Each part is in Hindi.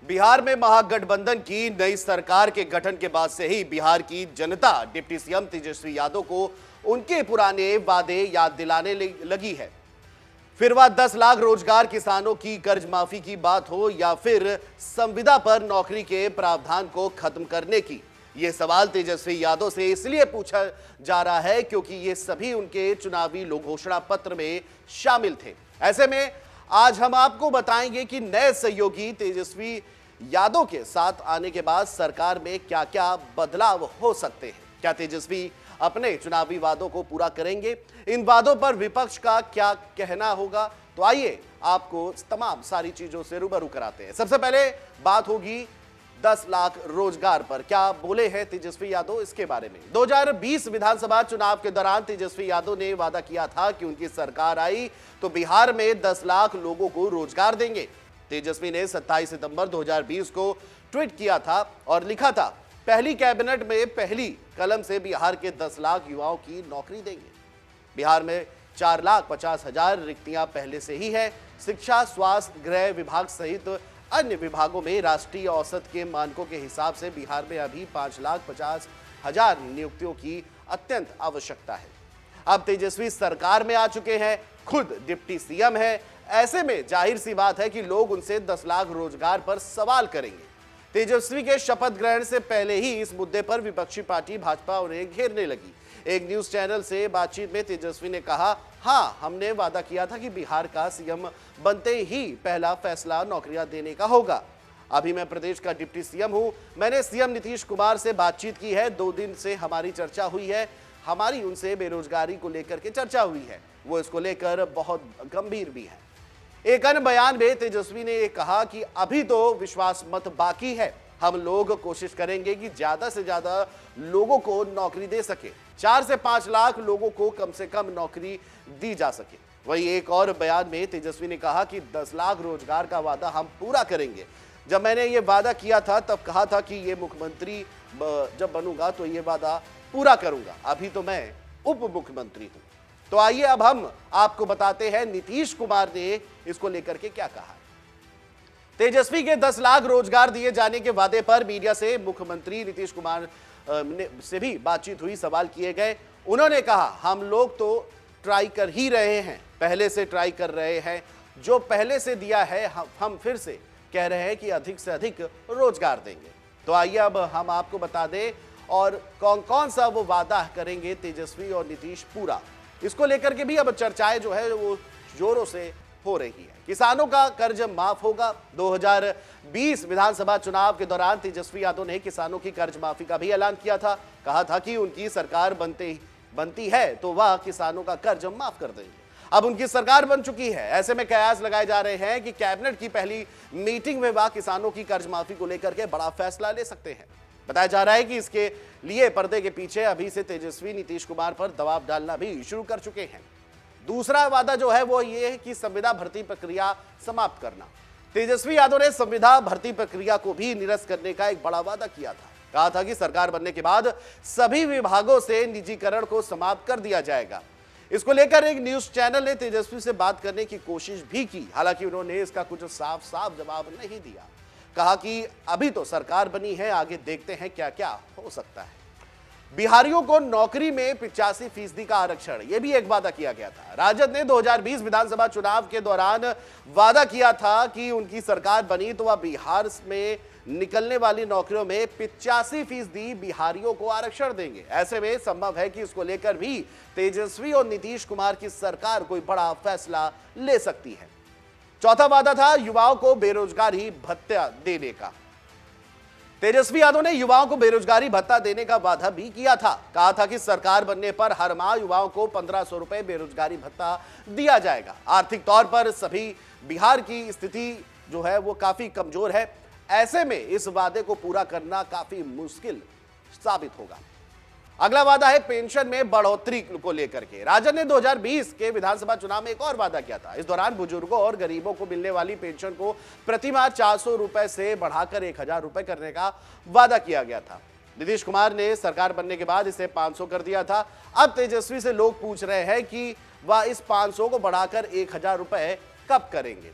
बिहार में महागठबंधन की नई सरकार के गठन के बाद से ही बिहार की जनता डिप्टी सीएम तेजस्वी यादव को उनके पुराने वादे याद दिलाने लगी है। फिर वह 10 लाख रोजगार, किसानों की कर्ज माफी की बात हो या फिर संविदा पर नौकरी के प्रावधान को खत्म करने की, ये सवाल तेजस्वी यादव से इसलिए पूछा जा रहा है क्योंकि ये सभी उनके चुनावी घोषणा पत्र में शामिल थे। ऐसे में आज हम आपको बताएंगे कि नए सहयोगी तेजस्वी यादव के साथ आने के बाद सरकार में क्या क्या बदलाव हो सकते हैं। क्या तेजस्वी अपने चुनावी वादों को पूरा करेंगे? इन वादों पर विपक्ष का क्या कहना होगा? तो आइए आपको तमाम सारी चीजों से रूबरू कराते हैं। सबसे पहले बात होगी 10 लाख रोजगार पर। क्या बोले हैं तेजस्वी यादव, इसके बारे में 2020 विधानसभा चुनाव के दौरान तेजस्वी यादव ने वादा किया था कि उनकी सरकार आई तो बिहार में 10 लाख लोगों को रोजगार देंगे। तेजस्वी ने 27 सितंबर 2020 को ट्वीट किया था और लिखा था, पहली कैबिनेट में पहली कलम से बिहार के 10 लाख युवाओं की नौकरी देंगे। बिहार में 4,50,000 रिक्तियां पहले से ही है। शिक्षा, स्वास्थ्य, गृह विभाग सहित अन्य विभागों में राष्ट्रीय औसत के मानकों के हिसाब से बिहार में अभी 5,50,000 नियुक्तियों की अत्यंत आवश्यकता है। अब तेजस्वी सरकार में आ चुके हैं, खुद डिप्टी सीएम है। ऐसे में जाहिर सी बात है कि लोग उनसे 10 लाख रोजगार पर सवाल करेंगे। तेजस्वी के शपथ ग्रहण से पहले ही इस मुद्दे पर विपक्षी पार्टी भाजपा उन्हें घेरने लगी। एक न्यूज चैनल से बातचीत में तेजस्वी ने कहा, हाँ, हमने वादा किया था कि बिहार का सीएम बनते ही पहला फैसला नौकरियां देने का होगा। अभी मैं प्रदेश का डिप्टी सीएम हूं। मैंने सीएम नीतीश कुमार से बातचीत की है। 2 दिन से हमारी चर्चा हुई है। हमारी उनसे बेरोजगारी को लेकर के चर्चा हुई है। वो इसको लेकर बहुत गंभीर भी है। एक अन्य बयान में तेजस्वी ने कहा कि अभी तो विश्वास मत बाकी है। हम लोग कोशिश करेंगे कि ज्यादा से ज्यादा लोगों को नौकरी दे सके। 4 से 5 लाख लोगों को कम से कम नौकरी दी जा सके। वहीं एक और बयान में तेजस्वी ने कहा कि 10 लाख रोजगार का वादा हम पूरा करेंगे। जब मैंने ये वादा किया था तब कहा था कि ये मुख्यमंत्री जब बनूंगा तो ये वादा पूरा करूंगा। अभी तो मैं उप मुख्यमंत्री हूं। तो आइए अब हम आपको बताते हैं नीतीश कुमार ने इसको लेकर के क्या कहा। तेजस्वी के 10 लाख रोजगार दिए जाने के वादे पर मीडिया से मुख्यमंत्री नीतीश कुमार से भी बातचीत हुई, सवाल किए गए। उन्होंने कहा, हम लोग तो ट्राई कर ही रहे हैं, पहले से ट्राई कर रहे हैं। जो पहले से दिया है हम फिर से कह रहे हैं कि अधिक से अधिक रोजगार देंगे। तो आइए अब हम आपको बता दें और कौन कौन सा वो वादा करेंगे तेजस्वी और नीतीश पूरा, इसको लेकर के भी अब चर्चाएं जो है वो जोरों से हो रही है। किसानों का कर्ज माफ होगा। 2020 विधानसभा चुनाव के दौरान तेजस्वी यादव ने किसानों की कर्ज माफी का भी ऐलान किया था। कहा था कि उनकी सरकार बनती है तो वह किसानों का कर्ज माफ कर देंगे। अब उनकी सरकार बन चुकी है। ऐसे में कयास लगाए जा रहे हैं कि कैबिनेट की पहली मीटिंग में वह किसानों की कर्ज माफी को लेकर के बड़ा फैसला ले सकते हैं। बताया जा रहा है कि इसके लिए पर्दे के पीछे अभी से तेजस्वी नीतीश कुमार पर दबाव डालना भी शुरू कर चुके हैं। दूसरा वादा जो है वो ये है कि संविदा भर्ती प्रक्रिया समाप्त करना। तेजस्वी यादव ने संविदा भर्ती प्रक्रिया को भी निरस्त करने का एक बड़ा वादा किया था। कहा था कि सरकार बनने के बाद सभी विभागों से निजीकरण को समाप्त कर दिया जाएगा। इसको लेकर एक न्यूज चैनल ने तेजस्वी से बात करने की कोशिश भी की, हालांकि उन्होंने इसका कुछ साफ साफ जवाब नहीं दिया। कहा कि अभी तो सरकार बनी है, आगे देखते हैं क्या क्या हो सकता है। बिहारियों को नौकरी में 85% का आरक्षण, यह भी एक वादा किया गया था। राजद ने 2020 विधानसभा चुनाव के दौरान वादा किया था कि उनकी सरकार बनी तो वह बिहार में निकलने वाली नौकरियों में 85% बिहारियों को आरक्षण देंगे। ऐसे में संभव है कि इसको लेकर भी तेजस्वी और नीतीश कुमार की सरकार कोई बड़ा फैसला ले सकती है। चौथा वादा था युवाओं को बेरोजगारी भत्ता देने का। तेजस्वी यादव ने युवाओं को बेरोजगारी भत्ता देने का वादा भी किया था। कहा था कि सरकार बनने पर हर माह युवाओं को 1500 रुपए बेरोजगारी भत्ता दिया जाएगा। आर्थिक तौर पर सभी बिहार की स्थिति जो है वो काफी कमजोर है। ऐसे में इस वादे को पूरा करना काफी मुश्किल साबित होगा। अगला वादा है पेंशन में बढ़ोतरी को लेकर के। राजद ने 2020 के विधानसभा चुनाव में एक और वादा किया था। इस दौरान बुजुर्गों और गरीबों को मिलने वाली पेंशन को प्रतिमाह 400 रुपए से बढ़ाकर 1000 रुपए करने का वादा किया गया था। नीतीश कुमार ने सरकार बनने के बाद इसे 500 कर दिया था। अब तेजस्वी से लोग पूछ रहे हैं कि वह इस 500 को बढ़ाकर 1000 रुपए कब करेंगे।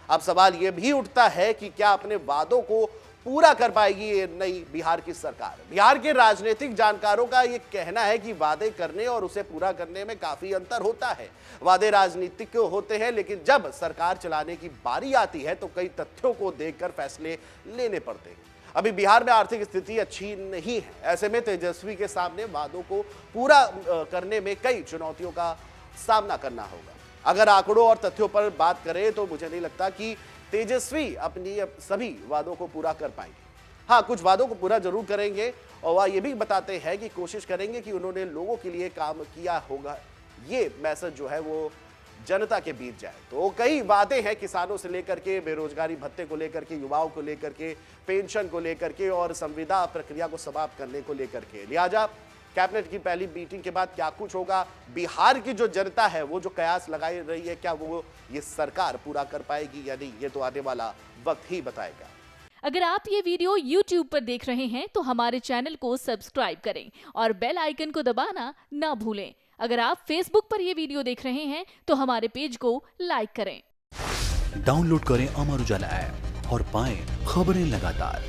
अब सवाल यह भी उठता है कि क्या अपने वादों को पूरा कर पाएगी ये नई बिहार की सरकार। बिहार के राजनीतिक जानकारों का ये कहना है कि वादे करने और उसे पूरा करने में काफी अंतर होता है। वादे राजनीतिक होते हैं, लेकिन जब सरकार चलाने की बारी आती है तो कई तथ्यों को देखकर फैसले लेने पड़ते हैं। अभी बिहार में आर्थिक स्थिति अच्छी नहीं है। ऐसे में तेजस्वी के सामने वादों को पूरा करने में कई चुनौतियों का सामना करना होगा। अगर आंकड़ों और तथ्यों पर बात करें तो मुझे नहीं लगता कि तेजस्वी अपनी सभी वादों को पूरा कर पाएंगे। हाँ, कुछ वादों को पूरा जरूर करेंगे और वह ये भी बताते हैं कि कोशिश करेंगे कि उन्होंने लोगों के लिए काम किया होगा। ये मैसेज जो है वो जनता के बीच जाए। तो कई वादे हैं, किसानों से लेकर के बेरोजगारी भत्ते को लेकर के, युवाओं को लेकर के, पेंशन को लेकर के और संविदा प्रक्रिया को समाप्त करने को लेकर के। लिहाजा कैबिनेट की पहली मीटिंग के बाद क्या कुछ होगा, बिहार की जो जनता है वो जो कयास लगाई रही है, क्या वो ये सरकार पूरा कर पाएगी या नहीं, ये तो आने वाला वक्त ही बताएगा। अगर आप ये वीडियो YouTube पर देख रहे हैं तो हमारे चैनल को सब्सक्राइब करें और बेल आइकन को दबाना ना भूलें। अगर आप Facebook पर ये वीडियो देख रहे हैं तो हमारे पेज को लाइक करें। डाउनलोड करें अमर उजाला ऐप और पाएं खबरें लगातार।